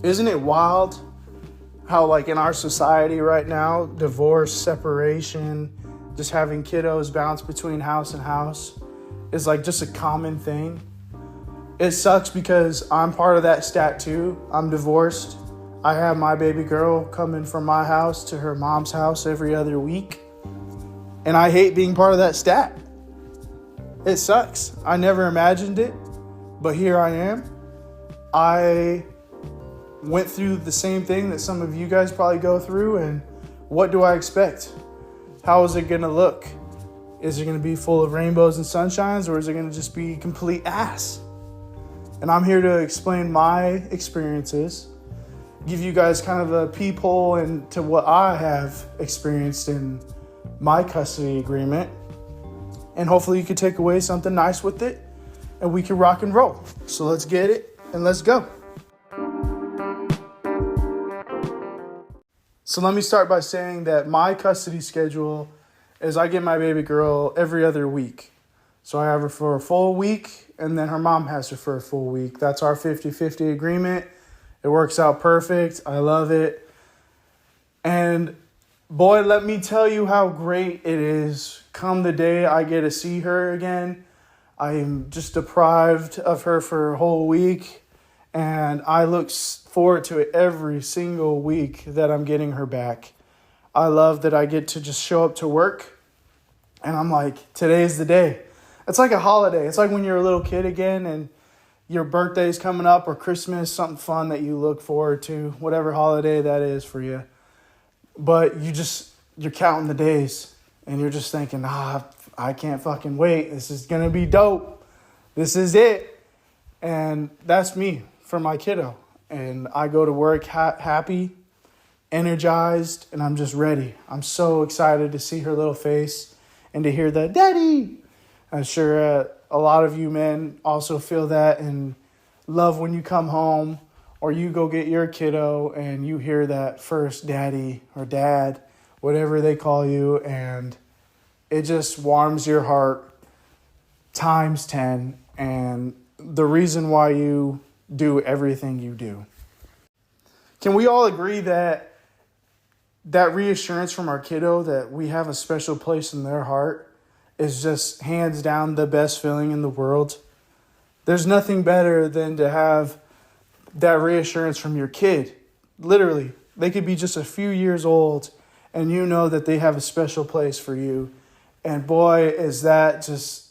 Isn't it wild how, like, in our society right now, divorce, separation, just having kiddos bounce between house and house is like just a common thing? It sucks because I'm part of that stat too. I'm divorced. I have my baby girl coming from my house to her mom's house every other week. And I hate being part of that stat. It sucks. I never imagined it, but here I am. I went through the same thing that some of you guys probably go through, and what do I expect? How is it going to look? Is it going to be full of rainbows and sunshines, or is it going to just be complete ass? And I'm here to explain my experiences, give you guys kind of a peephole into what I have experienced in my custody agreement, and hopefully you can take away something nice with it, and we can rock and roll. So let's get it, and let's go. So let me start by saying that my custody schedule is I get my baby girl every other week. So I have her for a full week, and then her mom has her for a full week. That's our 50-50 agreement. It works out perfect. I love it. And boy, let me tell you how great it is come the day I get to see her again. I am just deprived of her for a whole week, and I look forward to it every single week that I'm getting her back. I love that I get to just show up to work, and I'm like, today's the day. It's like a holiday. It's like when you're a little kid again and your birthday's coming up, or Christmas, something fun that you look forward to, whatever holiday that is for you. But you're counting the days, and you're just thinking, I can't fucking wait. This is going to be dope. This is it. And that's me for my kiddo. And I go to work happy, energized, and I'm just ready. I'm so excited to see her little face and to hear the daddy. I'm sure a lot of you men also feel that and love when you come home or you go get your kiddo and you hear that first daddy or dad, whatever they call you, and it just warms your heart times 10, and the reason why you do everything you do. Can we all agree that reassurance from our kiddo that we have a special place in their heart is just hands down the best feeling in the world? There's nothing better than to have that reassurance from your kid. Literally, they could be just a few years old and you know that they have a special place for you. And boy, is that just,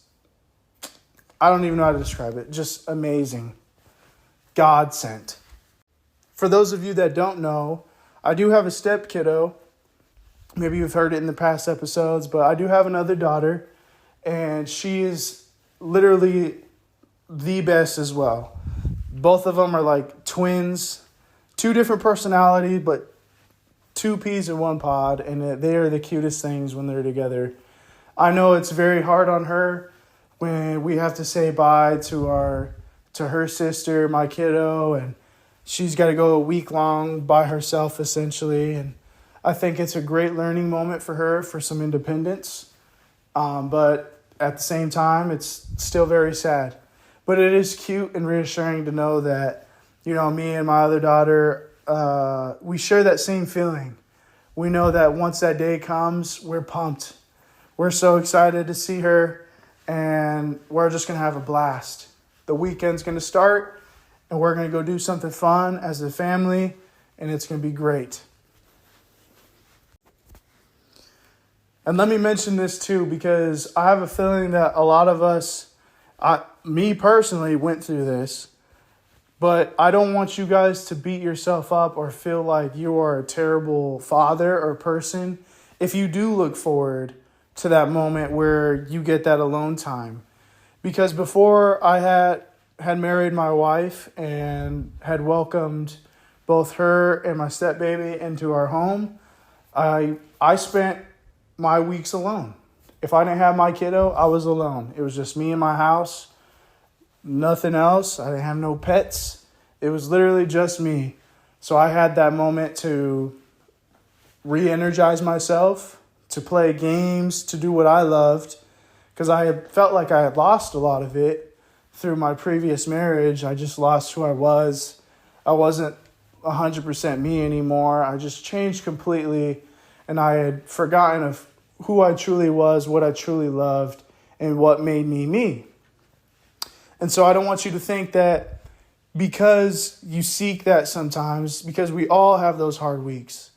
I don't even know how to describe it. Just amazing. God sent. For those of you that don't know, I do have a step kiddo. Maybe you've heard it in the past episodes, but I do have another daughter, and she is literally the best as well. Both of them are like twins, two different personalities, but two peas in one pod, and they are the cutest things when they're together. I know it's very hard on her when we have to say bye to her sister, my kiddo, and she's got to go a week long by herself essentially, and I think it's a great learning moment for her for some independence, but at the same time, it's still very sad. But it is cute and reassuring to know that, me and my other daughter, we share that same feeling. We know that once that day comes, we're pumped. We're so excited to see her, and we're just going to have a blast. The weekend's going to start, and we're going to go do something fun as a family, and it's going to be great. And let me mention this too, because I have a feeling that a lot of us, me personally, went through this, but I don't want you guys to beat yourself up or feel like you are a terrible father or person if you do look forward to that moment where you get that alone time. Because before I had married my wife and had welcomed both her and my stepbaby into our home, I spent my weeks alone. If I didn't have my kiddo, I was alone. It was just me in my house, nothing else. I didn't have no pets. It was literally just me. So I had that moment to re-energize myself, to play games, to do what I loved, because I had felt like I had lost a lot of it through my previous marriage. I just lost who I was. I wasn't 100% me anymore. I just changed completely, and I had forgotten of who I truly was, what I truly loved, and what made me me. And so I don't want you to think that because you seek that sometimes, because we all have those hard weeks.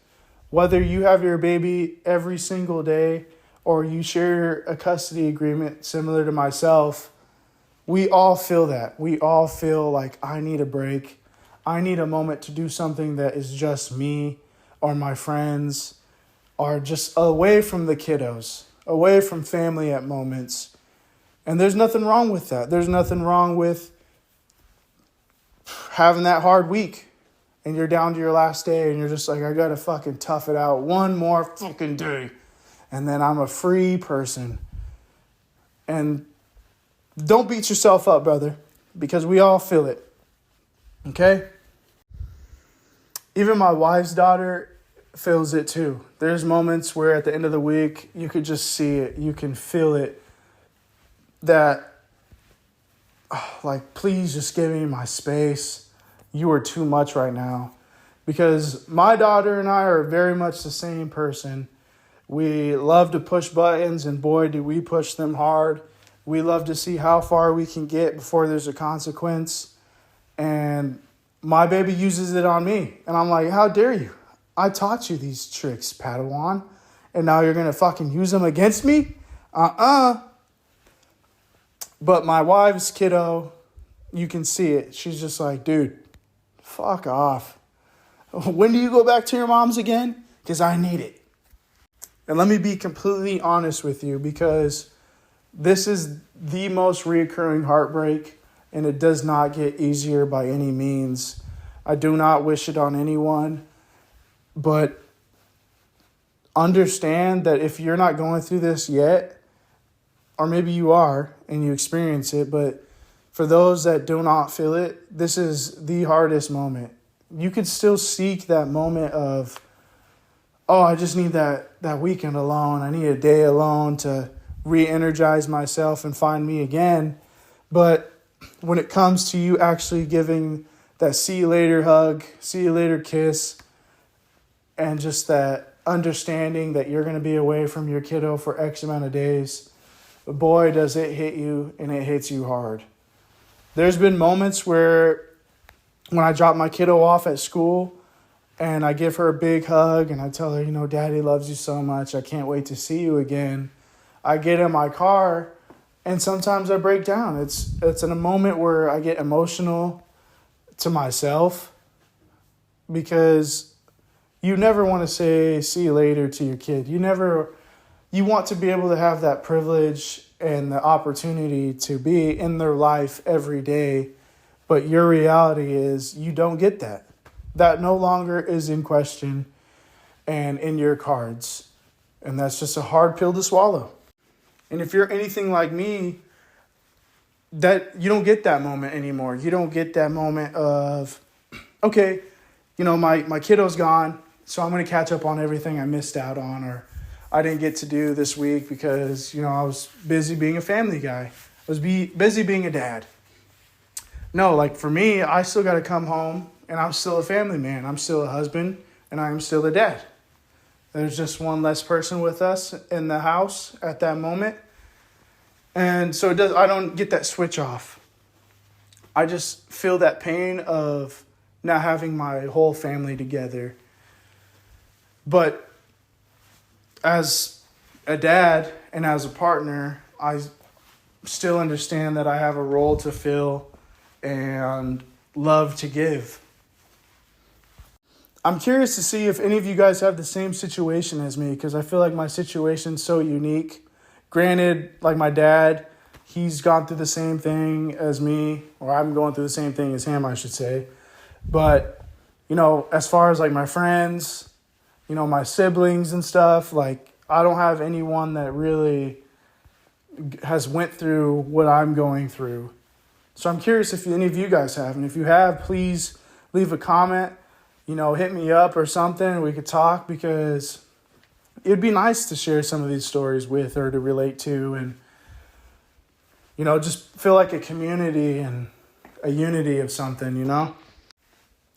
Whether you have your baby every single day or you share a custody agreement similar to myself, we all feel that. We all feel like I need a break. I need a moment to do something that is just me or my friends or just away from the kiddos, away from family at moments. And there's nothing wrong with that. There's nothing wrong with having that hard week and you're down to your last day and you're just like, I gotta fucking tough it out one more fucking day and then I'm a free person. And don't beat yourself up, brother, because we all feel it. Okay? Even my wife's daughter feels it too. There's moments where at the end of the week, you could just see it. You can feel it. That, like, please just give me my space. You are too much right now. Because my daughter and I are very much the same person. We love to push buttons, and boy, do we push them hard. We love to see how far we can get before there's a consequence. And my baby uses it on me. And I'm like, how dare you? I taught you these tricks, Padawan. And now you're going to fucking use them against me? But my wife's kiddo, you can see it. She's just like, dude, fuck off. When do you go back to your mom's again? Because I need it. And let me be completely honest with you, because this is the most reoccurring heartbreak, and it does not get easier by any means. I do not wish it on anyone, but understand that if you're not going through this yet, or maybe you are and you experience it, but for those that do not feel it, this is the hardest moment. You could still seek that moment of, oh, I just need that weekend alone. I need a day alone to re-energize myself and find me again. But when it comes to you actually giving that see you later hug, see you later kiss, and just that understanding that you're going to be away from your kiddo for X amount of days, boy, does it hit you, and it hits you hard. There's been moments where when I drop my kiddo off at school and I give her a big hug and I tell her, Daddy loves you so much. I can't wait to see you again. I get in my car and sometimes I break down. It's in a moment where I get emotional to myself, because you never want to say see you later to your kid. You want to be able to have that privilege and the opportunity to be in their life every day. But your reality is you don't get that. That no longer is in question and in your cards. And that's just a hard pill to swallow. And if you're anything like me, that you don't get that moment anymore. You don't get that moment of, okay, my kiddo's gone, so I'm going to catch up on everything I missed out on, or I didn't get to do this week because, I was busy being a family guy. I was busy being a dad. No, like for me, I still got to come home and I'm still a family man. I'm still a husband and I'm still a dad. There's just one less person with us in the house at that moment. And so I don't get that switch off. I just feel that pain of not having my whole family together. But as a dad and as a partner, I still understand that I have a role to fill and love to give. I'm curious to see if any of you guys have the same situation as me, because I feel like my situation's so unique. Granted, like my dad, he's gone through the same thing as me, or I'm going through the same thing as him, I should say. But, as far as like my friends, my siblings and stuff, like I don't have anyone that really has went through what I'm going through. So I'm curious if any of you guys have. And if you have, please leave a comment, hit me up or something. We could talk, because it'd be nice to share some of these stories with or to relate to, and, just feel like a community and a unity of something,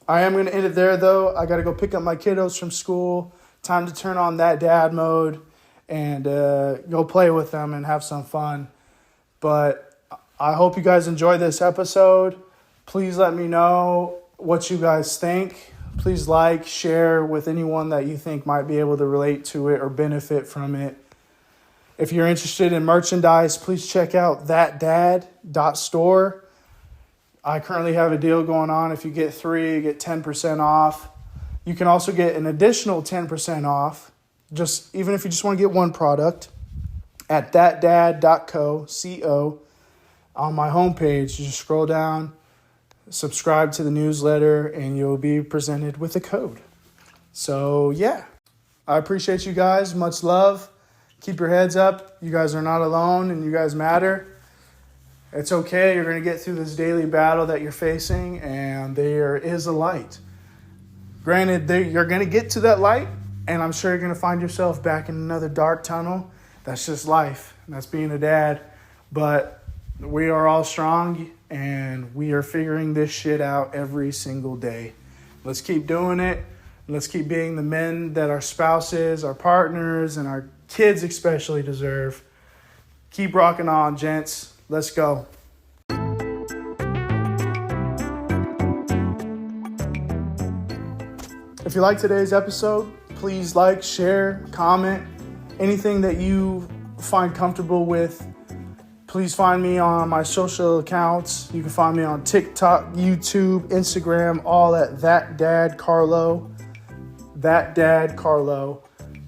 I am going to end it there, though. I got to go pick up my kiddos from school. Time to turn on that dad mode and go play with them and have some fun. But I hope you guys enjoyed this episode. Please let me know what you guys think. Please like, share with anyone that you think might be able to relate to it or benefit from it. If you're interested in merchandise, please check out thatdad.store. I currently have a deal going on. If you get 3, you get 10% off. You can also get an additional 10% off, even if you just want to get one product, at thatdad.co. On my homepage, you just scroll down, subscribe to the newsletter, and you'll be presented with a code. So, yeah, I appreciate you guys. Much love. Keep your heads up. You guys are not alone, and you guys matter. It's okay. You're going to get through this daily battle that you're facing, and there is a light. Granted, you're going to get to that light, and I'm sure you're going to find yourself back in another dark tunnel. That's just life. That's being a dad. But we are all strong, and we are figuring this shit out every single day. Let's keep doing it. Let's keep being the men that our spouses, our partners, and our kids especially deserve. Keep rocking on, gents. Let's go. If you like today's episode, please like, share, comment, anything that you find comfortable with. Please find me on my social accounts. You can find me on TikTok, YouTube, Instagram, all at That Dad Carlo. That Dad Carlo.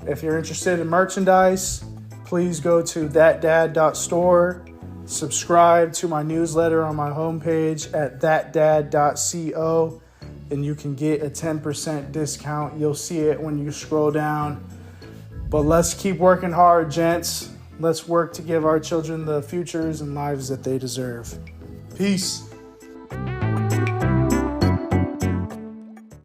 If you're interested in merchandise, please go to thatdad.store. Subscribe to my newsletter on my homepage at thatdad.co. And you can get a 10% discount. You'll see it when you scroll down. But let's keep working hard, gents. Let's work to give our children the futures and lives that they deserve. Peace.